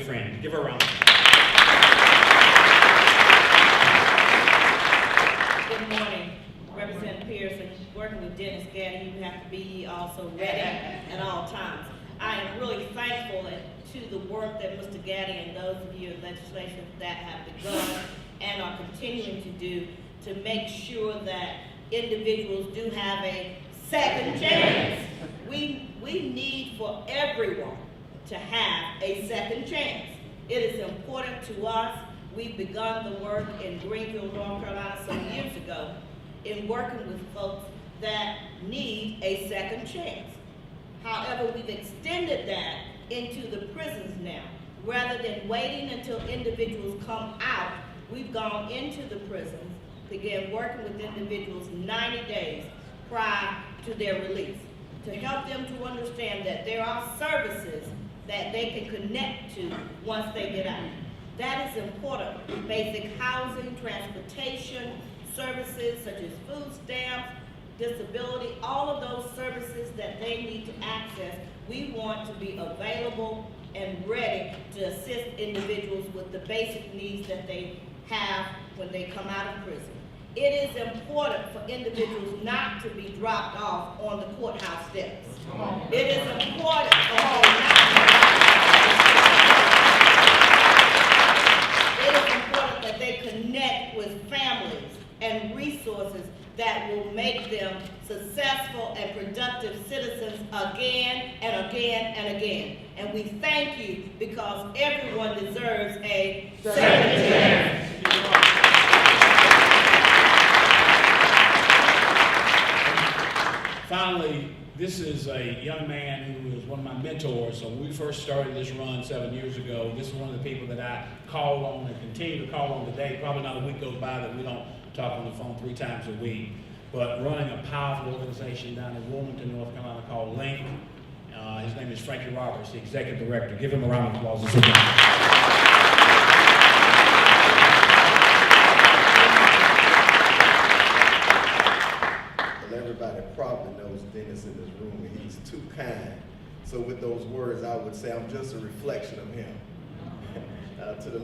friend. Give her a round. Good morning, Representative Pearson. Working with Dennis Gaddy, you have to be also ready at all times. I am really thankful to the work that Mr. Gaddy and those of you in legislation that have begun and are continuing to do to make sure that individuals do have a second chance. We need for everyone to have a second chance. It is important to us. We've begun the work in Greenville, North Carolina some years ago in working with folks that need a second chance. However, we've extended that into the prisons now. Rather than waiting until individuals come out, we've gone into the prisons, began working with individuals 90 days prior to their release to help them to understand that there are services that they can connect to once they get out. That is important. Basic housing, transportation, services such as food stamps, disability, all of those services that they need to access, we want to be available and ready to assist individuals with the basic needs that they have when they come out of prison. It is important for individuals not to be dropped off on the courthouse steps. It is important for them not to be It is important that they connect with families and resources that will make them successful and productive citizens again and again and again. And we thank you because everyone deserves a second chance. Finally, this is a young man who was one of my mentors. So when we first started this run 7 years ago, this is one of the people that I call on and continue to call on today. Probably not a week goes by that we don't talk on the phone 3 times a week. But running a powerful organization down in Wilmington, North Carolina called Link. His name is Frankie Roberts, the executive director. Give him a round of applause. Everybody probably knows Dennis in this room, and he's too kind. So with those words, I would say I'm just a reflection of him. To the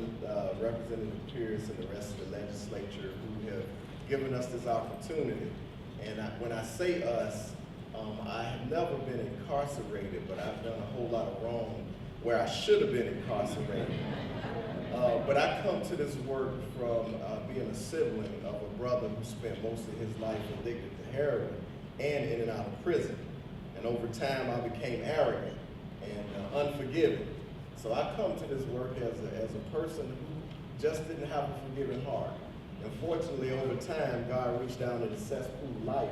Representative Pierce and the rest of the legislature who have given us this opportunity. And when I say us, I have never been incarcerated, but I've done a whole lot of wrong where I should have been incarcerated. But I come to this work from being a sibling of a brother who spent most of his life addicted to heroin and in and out of prison. And over time, I became arrogant and unforgiving. So I come to this work as a person who just didn't have a forgiving heart. And fortunately, over time, God reached down in the cesspool of life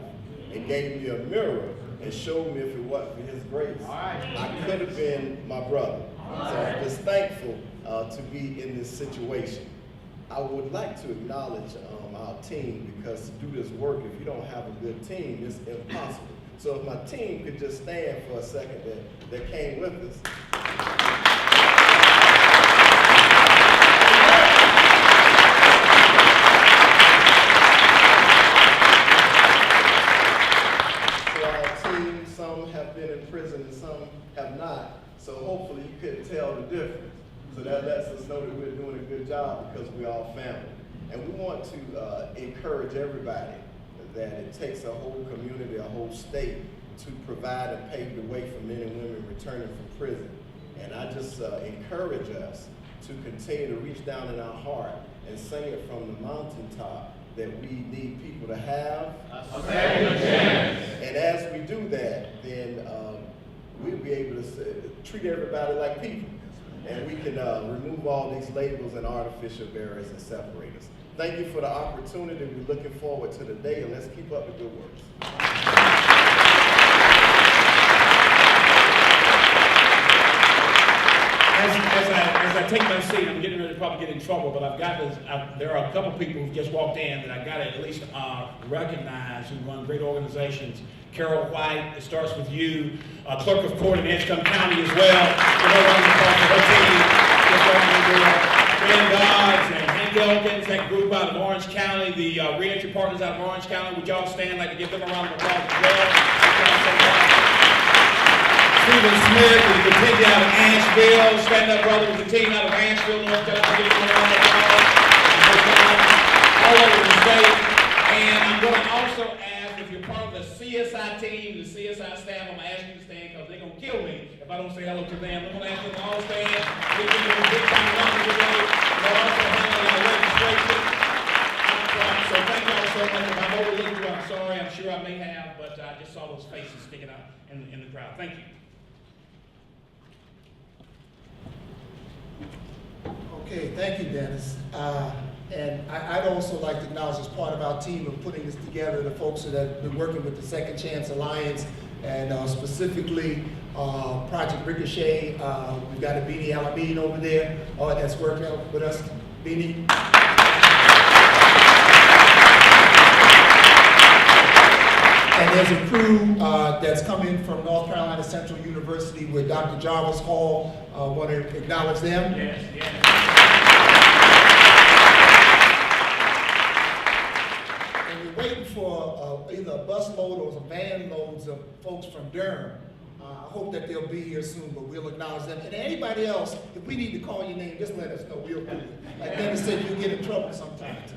and gave me a mirror and showed me if it wasn't for his grace, I could have been my brother. So I'm just thankful to be in this situation. I would like to acknowledge our team, because to do this work, if you don't have a good team, it's impossible. So if my team could just stand for a second that came with us. So our team, some have been in prison and some have not. So hopefully you couldn't tell the difference. So that lets us know that we're doing a good job because we're all family. And we want to encourage everybody that it takes a whole community, a whole state to provide and pave the way for men and women returning from prison. And I just encourage us to continue to reach down in our heart and sing it from the mountaintop that we need people to have a second chance. And as we do that, then we'll be able to treat everybody like people. And we can remove all these labels and artificial barriers and separate us. Thank you for the opportunity. We're looking forward to the day, and let's keep up the good work. As I take my seat, I'm getting ready to probably get in trouble, but I've got this, there are a couple people who just walked in that I've got to at least recognize who run great organizations. Carol White, it starts with you, clerk of court in Edgecombe County as well. Ben Dodds and Hank Elkins, that group out of Orange County, the reentry partners out of Orange County. Would y'all stand? I'd like to give them a round of applause as well. Stephen Smith, we continue out of Asheville. Stand up, brother. We continue out of Asheville, North Carolina. All over the state. And I'm going to also ask if you're part of the C.S.I team, the C.S.I staff, I'm going to ask you to stand because they're going to kill me if I don't say hello to them. I'm going to ask them to all stand. Give them a big time welcome today. They're also handling our registration. So thank y'all so much. If I've overlooked you, I'm sorry. I'm sure I may have, but I just saw those faces sticking out in the crowd. Thank you. Okay, thank you, Dennis. And I'd also like to acknowledge as part of our team of putting this together, the folks that have been working with the Second Chance Alliance and specifically Project Ricochet. We've got a Beanie Alabine over there that's working with us. Beanie. And there's a crew that's coming from North Carolina Central University with Dr. Jarvis Hall. I want to acknowledge them. Yes, yes. And we're waiting for either a bus load or some van loads of folks from Durham. I hope that they'll be here soon, but we'll acknowledge them. And anybody else, if we need to call your name, just let us know. We'll do it. Like Dennis said, you get in trouble sometimes.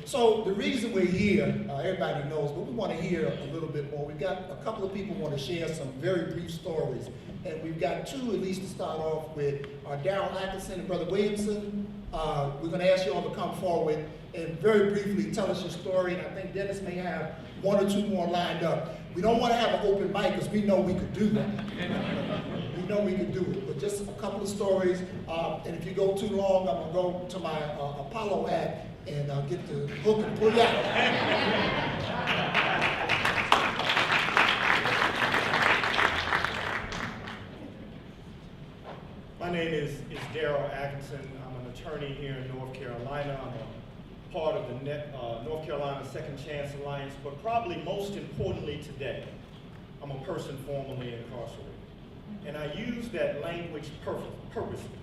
So the reason we're here, everybody knows, but we want to hear a little bit more. We've got a couple of people who want to share some very brief stories. And we've got two at least to start off with. Darrell Atkinson and Brother Williamson. We're going to ask you all to come forward and very briefly tell us your story. And I think Dennis may have one or two more lined up. We don't want to have an open mic because we know we could do that. We know we could do it. But just a couple of stories. And if you go too long, I'm going to go to my Apollo hat and get the hook and pull you out. My name is Darrell Atkinson. I'm an attorney here in North Carolina. I'm a part of the North Carolina Second Chance Alliance, but probably most importantly today, I'm a person formerly incarcerated. And I use that language purposely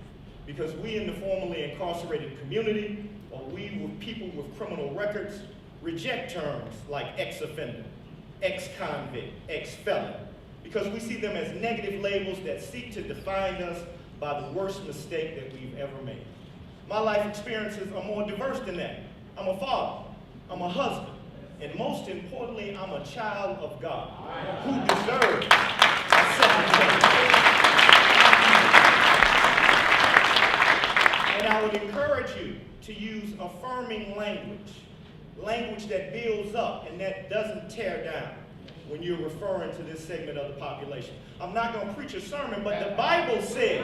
because we in the formerly incarcerated community, or we with people with criminal records, reject terms like ex-offender, ex-convict, ex-felon, because we see them as negative labels that seek to define us by the worst mistake that we've ever made. My life experiences are more diverse than that. I'm a father, I'm a husband, and most importantly, I'm a child of God who deserves a second chance. And I would encourage you to use affirming language that builds up and that doesn't tear down when you're referring to this segment of the population. I'm not going to preach a sermon, but the Bible says,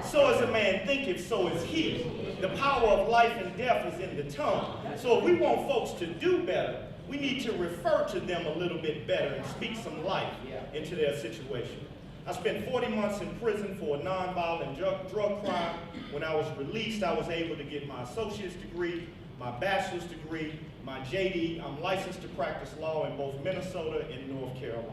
so as a man thinketh, so is he. The power of life and death is in the tongue. So if we want folks to do better, we need to refer to them a little bit better and speak some life into their situation. I spent 40 months in prison for a nonviolent drug crime. When I was released, I was able to get my associate's degree, my bachelor's degree, my JD. I'm licensed to practice law in both Minnesota and North Carolina.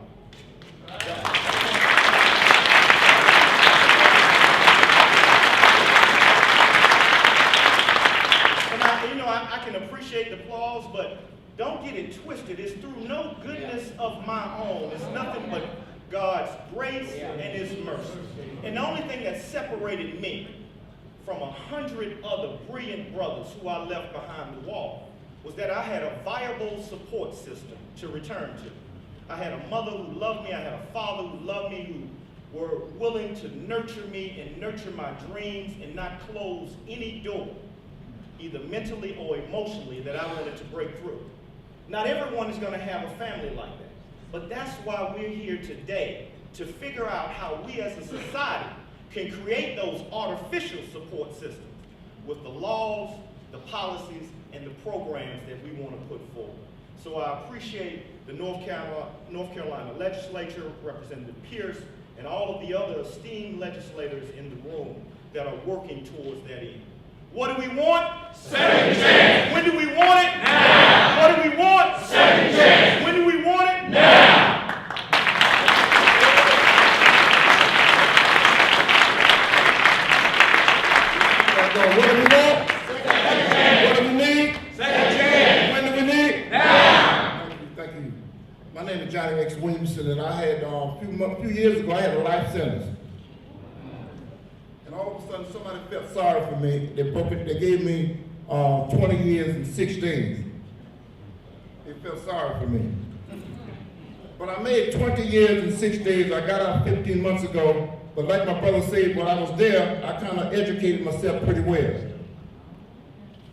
And I can appreciate the applause, but don't get it twisted. It's through no goodness of my own. It's nothing but God's grace and His mercy. And the only thing that separated me from 100 other brilliant brothers who I left behind the wall was that I had a viable support system to return to. I had a mother who loved me, I had a father who loved me, who were willing to nurture me and nurture my dreams and not close any door, either mentally or emotionally, that I wanted to break through. Not everyone is going to have a family like that, but that's why we're here today, to figure out how we as a society can create those artificial support systems with the laws, the policies, and the programs that we want to put forward. So I appreciate the North Carolina legislature, Representative Pierce, and all of the other esteemed legislators in the room that are working towards that end. What do we want? Second chance. When do we want it? Now. What do we want? Second chance. When do we want it? Now. What do we want? Second chance. What do we need? Second chance. When do we need? Now. Thank you. My name is Johnny X. Williamson. prison, and I had a few years ago I had a life sentence. And all of a sudden somebody felt sorry for me. They gave me 20 years and 6 days. They felt sorry for me. But I made 20 years and 6 days. I got out 15 months ago. But like my brother said, when I was there, I kind of educated myself pretty well.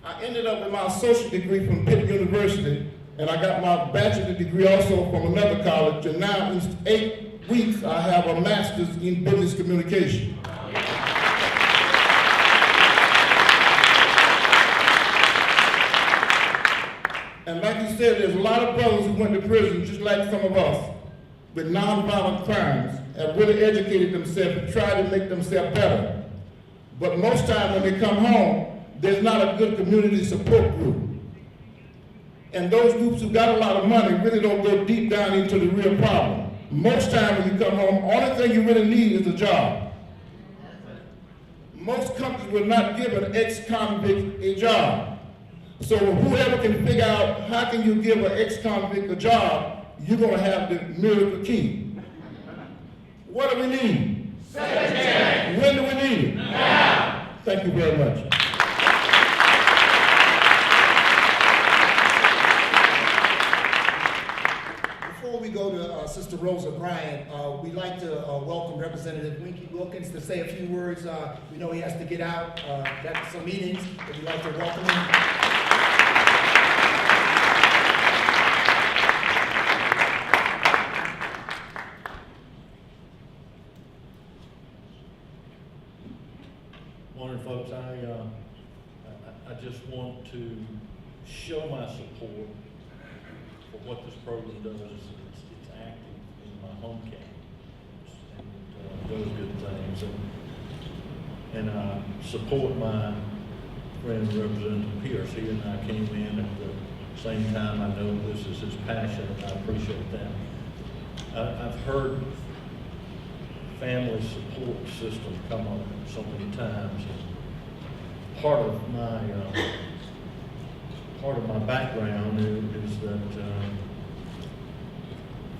I ended up with my associate degree from Pitt University, and I got my bachelor's degree also from another college. And now in 8 weeks, I have a master's in business communication. And like you said, there's a lot of brothers who went to prison, just like some of us, with nonviolent crimes, have really educated themselves and tried to make themselves better. But most times when they come home, there's not a good community support group. And those groups who got a lot of money really don't go deep down into the real problem. Most times when you come home, only thing you really need is a job. Most companies will not give an ex-convict a job. So whoever can figure out how can you give an ex-convict a job, you're going to have the miracle key. What do we need? Secretary. When do we need it? Now. Thank you very much. Before we go to Sister Rosa Bryant, we'd like to welcome Representative Winky Wilkins to say a few words. We know he has to get out, got some meetings, but we'd like to welcome him. Morning, folks. I just want to show my support for what this program does. It's active in my home campus and does good things. And I support my friend Representative Pierce. He and I came in at the same time. I know this is his passion, and I appreciate that. I've heard family support system come up so many times. And part of my background is that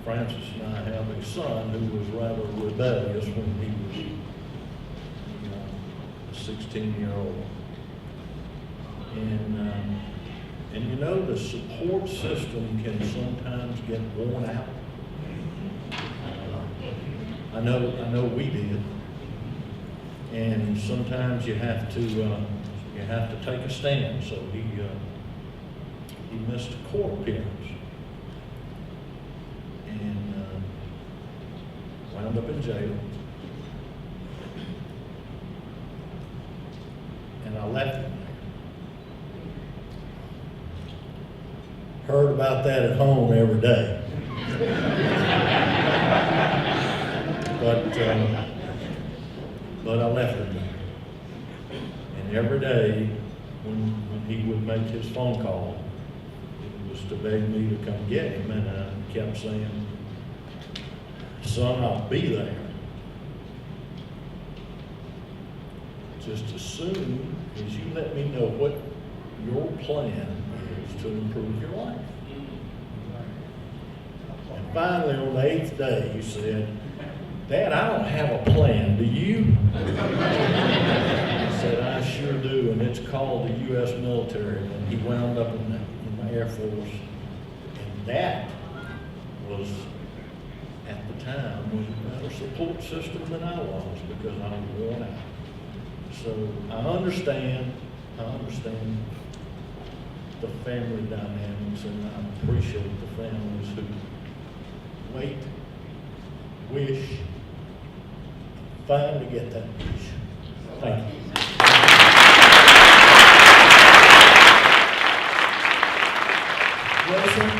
Francis and I have a son who was rather rebellious when he was a 16-year-old. And you know, the support system can sometimes get worn out. I know we did, and sometimes you have to take a stand. So he missed a court appearance and wound up in jail. And I left him there. Heard about that at home every day. But I left him there. And every day when he would make his phone call, it was to beg me to come get him, and I kept saying, son, I'll be there. Just as soon as you let me know what your plan is to improve your life. And finally, on the 8th day, he said, Dad, I don't have a plan, do you? I said, I sure do, and it's called the U.S. military. And he wound up in the Air Force. And that was, at the time, was a better support system than I was, because I was worn out. So I understand the family dynamics, and I appreciate the families who wait, wish, finally get that wish. Thank you. Wilson.